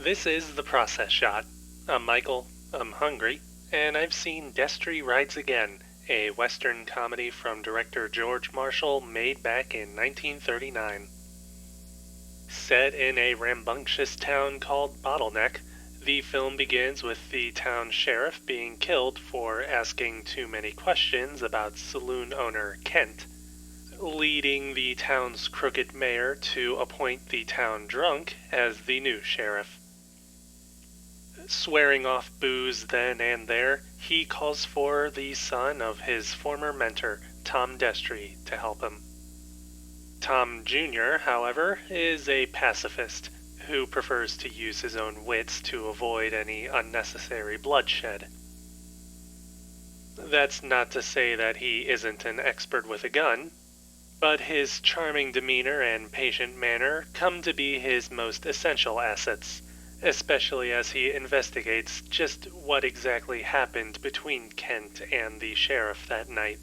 This is The Process Shot. I'm Michael, I'm hungry, and I've seen Destry Rides Again, a Western comedy from director George Marshall made back in 1939. Set in a rambunctious town called Bottleneck, the film begins with the town sheriff being killed for asking too many questions about saloon owner Kent, leading the town's crooked mayor to appoint the town drunk as the new sheriff. Swearing off booze then and there, he calls for the son of his former mentor, Tom Destry, to help him. Tom Jr., however, is a pacifist who prefers to use his own wits to avoid any unnecessary bloodshed. That's not to say that he isn't an expert with a gun, but his charming demeanor and patient manner come to be his most essential assets, especially as he investigates just what exactly happened between Kent and the sheriff that night.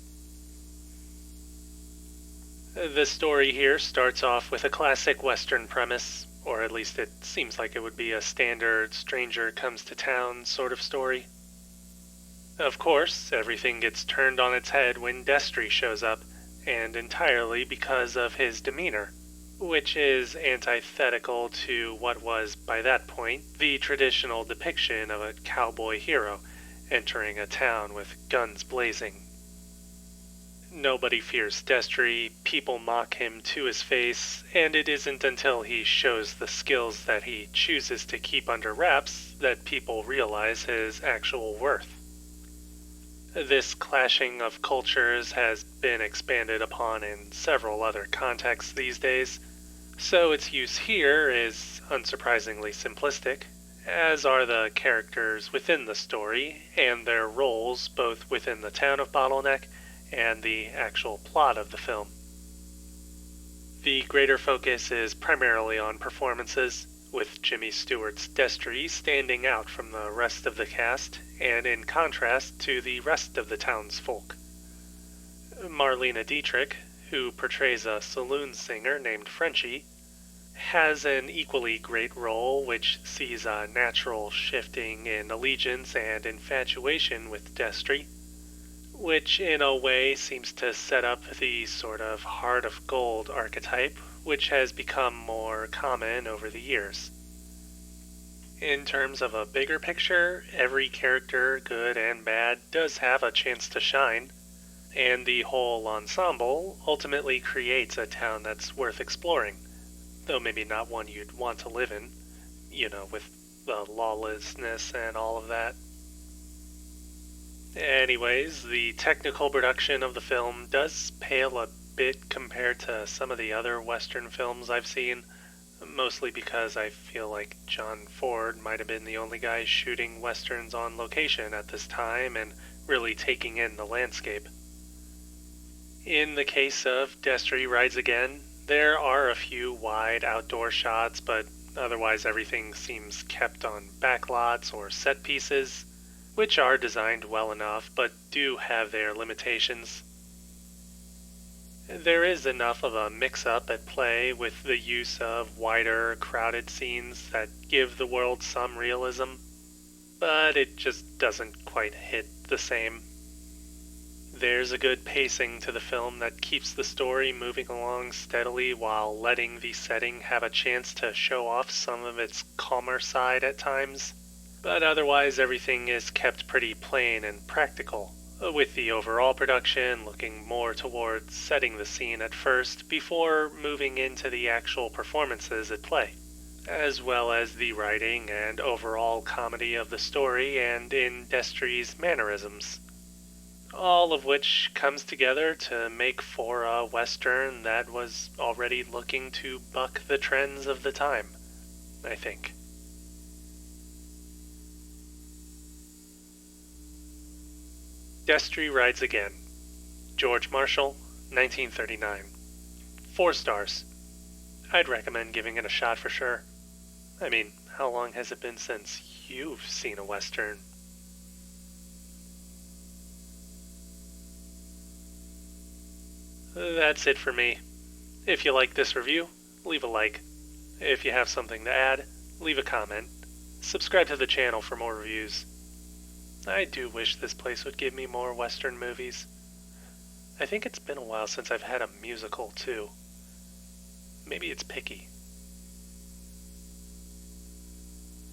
The story here starts off with a classic Western premise, or at least it seems like it would be a standard stranger comes to town sort of story. Of course, everything gets turned on its head when Destry shows up, and entirely because of his demeanor, which is antithetical to what was, by that point, the traditional depiction of a cowboy hero entering a town with guns blazing. Nobody fears Destry, people mock him to his face, and it isn't until he shows the skills that he chooses to keep under wraps that people realize his actual worth. This clashing of cultures has been expanded upon in several other contexts these days, so its use here is unsurprisingly simplistic, as are the characters within the story and their roles both within the town of Bottleneck and the actual plot of the film. The greater focus is primarily on performances, with Jimmy Stewart's Destry standing out from the rest of the cast and in contrast to the rest of the townsfolk. Marlena Dietrich, who portrays a saloon singer named Frenchie, has an equally great role which sees a natural shifting in allegiance and infatuation with Destry, which in a way seems to set up the sort of heart of gold archetype which has become more common over the years. In terms of a bigger picture, every character, good and bad, does have a chance to shine, and the whole ensemble ultimately creates a town that's worth exploring, though maybe not one you'd want to live in, with the lawlessness and all of that. Anyways, the technical production of the film does pale a bit compared to some of the other Western films I've seen, mostly because I feel like John Ford might have been the only guy shooting Westerns on location at this time and really taking in the landscape. In the case of Destry Rides Again, there are a few wide outdoor shots, but otherwise everything seems kept on backlots or set pieces, which are designed well enough but do have their limitations. There is enough of a mix-up at play with the use of wider, crowded scenes that give the world some realism, but it just doesn't quite hit the same. There's a good pacing to the film that keeps the story moving along steadily while letting the setting have a chance to show off some of its calmer side at times, but otherwise everything is kept pretty plain and practical, with the overall production looking more towards setting the scene at first before moving into the actual performances at play, as well as the writing and overall comedy of the story and in Destry's mannerisms. All of which comes together to make for a Western that was already looking to buck the trends of the time, I think. Destry Rides Again. George Marshall, 1939. 4 stars. I'd recommend giving it a shot for sure. I mean, how long has it been since you've seen a Western? That's it for me. If you like this review, leave a like. If you have something to add, leave a comment. Subscribe to the channel for more reviews. I do wish this place would give me more Western movies. I think it's been a while since I've had a musical, too. Maybe it's picky.